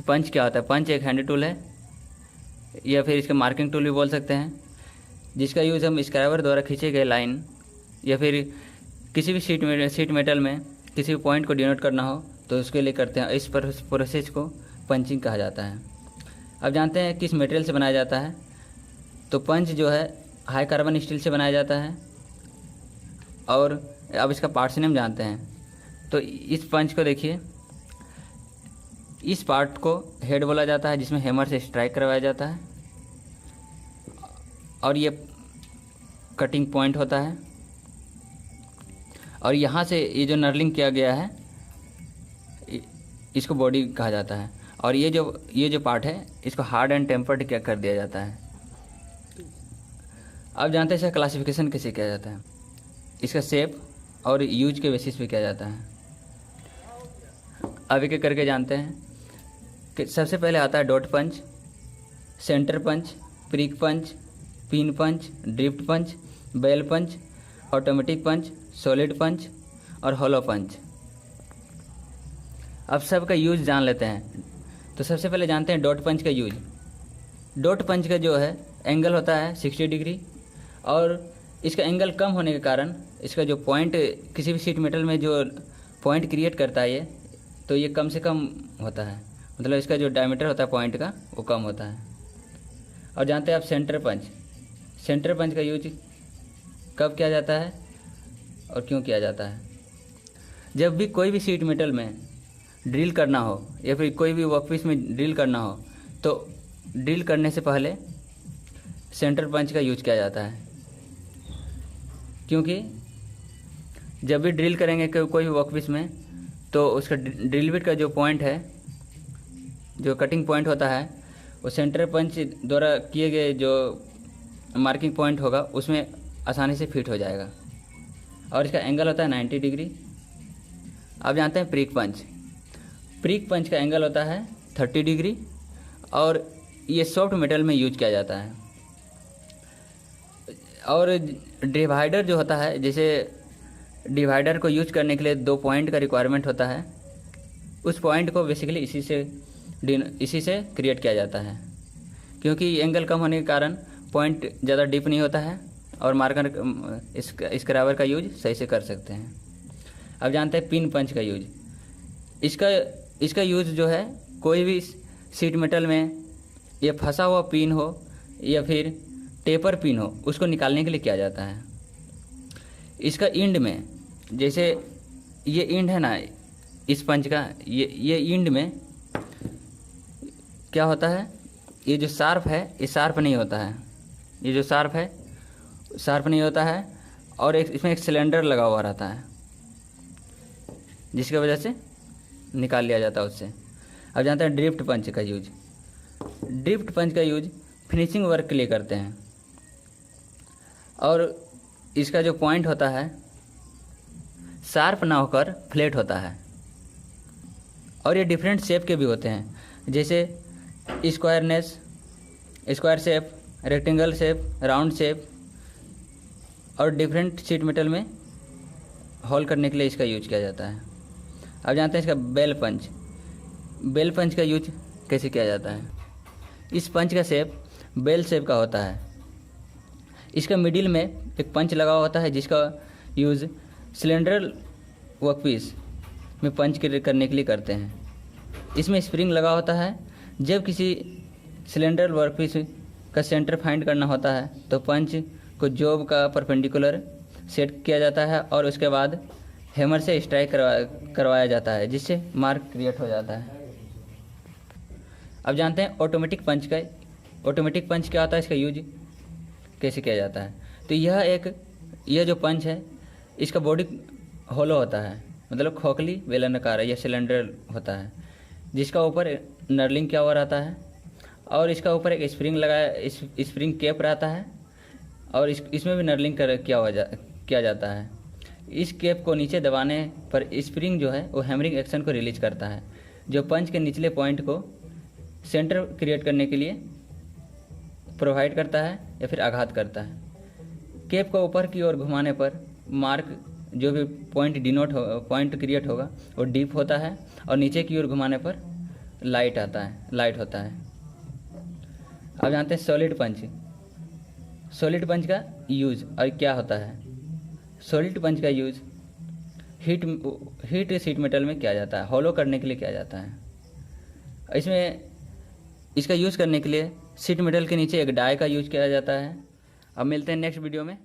पंच क्या होता है? पंच एक हैंड टूल है या फिर इसका मार्किंग टूल भी बोल सकते हैं, जिसका यूज़ हम स्क्राइबर द्वारा खींचे गए लाइन या फिर किसी भी शीट मेटल में किसी भी पॉइंट को डिनोट करना हो तो उसके लिए करते हैं। इस प्रोसेस को पंचिंग कहा जाता है। अब जानते हैं किस मटेरियल से बनाया जाता है। तो पंच जो है हाई कार्बन स्टील से बनाया जाता है। और अब इसका पार्ट्स नेम जानते हैं। तो इस पंच को देखिए, इस पार्ट को हेड बोला जाता है, जिसमें हैमर से स्ट्राइक करवाया जाता है, और ये कटिंग पॉइंट होता है। और यहाँ से ये जो नर्लिंग किया गया है इसको बॉडी कहा जाता है। और ये जो पार्ट है इसको हार्ड एंड टेम्पर्ड क्या कर दिया जाता है। अब जानते हैं इसका क्लासिफिकेशन कैसे किया जाता है। इसका शेप और यूज के बेसिस पे किया जाता है। अब एक एक करके जानते हैं कि सबसे पहले आता है डॉट पंच, सेंटर पंच, प्रिक पंच, पिन पंच, ड्रिफ्ट पंच, बेल पंच, ऑटोमेटिक पंच, सॉलिड पंच और हॉलो पंच। अब सबका यूज जान लेते हैं। तो सबसे पहले जानते हैं डॉट पंच का यूज। डॉट पंच का जो है एंगल होता है 60 डिग्री, और इसका एंगल कम होने के कारण इसका जो पॉइंट किसी भी शीट मेटल में जो पॉइंट क्रिएट करता है तो ये कम से कम होता है, मतलब इसका जो डायमीटर होता है पॉइंट का वो कम होता है। और जानते हैं आप सेंटर पंच। सेंटर पंच का यूज कब किया जाता है और क्यों किया जाता है? जब भी कोई भी शीट मेटल में ड्रिल करना हो या फिर कोई भी वर्कपीस में ड्रिल करना हो तो ड्रिल करने से पहले सेंटर पंच का यूज किया जाता है। क्योंकि जब भी ड्रिल करेंगे कोई भी वर्कपीस में तो उसका ड्रिल बिट का जो पॉइंट है, जो कटिंग पॉइंट होता है, वो सेंटर पंच द्वारा किए गए जो मार्किंग पॉइंट होगा उसमें आसानी से फिट हो जाएगा। और इसका एंगल होता है 90 डिग्री। अब जानते हैं प्रिक पंच। प्रिक पंच का एंगल होता है 30 डिग्री और ये सॉफ्ट मेटल में यूज किया जाता है। और डिवाइडर जो होता है, जैसे डिवाइडर को यूज करने के लिए 2 पॉइंट का रिक्वायरमेंट होता है, उस पॉइंट को बेसिकली इसी से क्रिएट किया जाता है। क्योंकि एंगल कम होने के कारण पॉइंट ज़्यादा डीप नहीं होता है और मार्कर स्क्राइबर का यूज सही से कर सकते हैं। अब जानते हैं पिन पंच का यूज। इसका यूज जो है कोई भी शीट मेटल में ये फंसा हुआ पिन हो या फिर टेपर पिन हो उसको निकालने के लिए किया जाता है। इसका इंड में, जैसे ये इंड है ना इस पंच का, ये इंड में क्या होता है, ये जो शार्प है ये शार्प नहीं होता है, ये जो शार्प है शार्प नहीं होता है और इसमें एक सिलेंडर लगा हुआ रहता है जिसकी वजह से निकाल लिया जाता है उससे। अब जानते हैं ड्रिफ्ट पंच का यूज। ड्रिफ्ट पंच का यूज फिनिशिंग वर्क के लिए करते हैं और इसका जो पॉइंट होता है शार्प ना होकर फ्लैट होता है। और ये डिफरेंट शेप के भी होते हैं, जैसे square shape, rectangle shape, round shape, और डिफरेंट शीट मेटल में होल करने के लिए इसका यूज किया जाता है। अब जानते हैं इसका बेल पंच। बेल पंच का यूज कैसे किया जाता है। इस पंच का शेप बेल शेप का होता है। इसका मिडिल में एक पंच लगा हुआ होता है जिसका यूज़ सिलेंडर वर्कपीस में पंच करने के लिए करते हैं। इसमें स्प्रिंग लगा होता है। जब किसी सिलेंडर वर्कपीस का सेंटर फाइंड करना होता है तो पंच को जॉब का परपेंडिकुलर सेट किया जाता है और उसके बाद हैमर से स्ट्राइक करवाया जाता है, जिससे मार्क क्रिएट हो जाता है। अब जानते हैं ऑटोमेटिक पंच का। ऑटोमेटिक पंच क्या होता है, इसका यूज कैसे किया जाता है। तो यह जो पंच है इसका बॉडी होलो होता है, मतलब खोखली बेलनाकार है, यह सिलेंडर होता है जिसका ऊपर नर्लिंग किया हुआ रहता है और इसका ऊपर एक स्प्रिंग कैप रहता है और इसमें भी नर्लिंग किया जाता है। इस कैप को नीचे दबाने पर स्प्रिंग जो है वो हैमरिंग एक्शन को रिलीज करता है, जो पंच के निचले पॉइंट को सेंटर क्रिएट करने के लिए प्रोवाइड करता है या फिर आघात करता है। कैप को ऊपर की ओर घुमाने पर मार्क जो भी पॉइंट क्रिएट होगा वो डीप होता है और नीचे की ओर घुमाने पर लाइट होता है। अब जानते हैं सॉलिड पंच। सॉलिड पंच का यूज और क्या होता है। सॉलिड पंच का यूज हीट शीट मेटल में किया जाता है, हॉलो करने के लिए किया जाता है। इसमें इसका यूज़ करने के लिए शीट मेटल के नीचे एक डाई का यूज किया जाता है। अब मिलते हैं नेक्स्ट वीडियो में।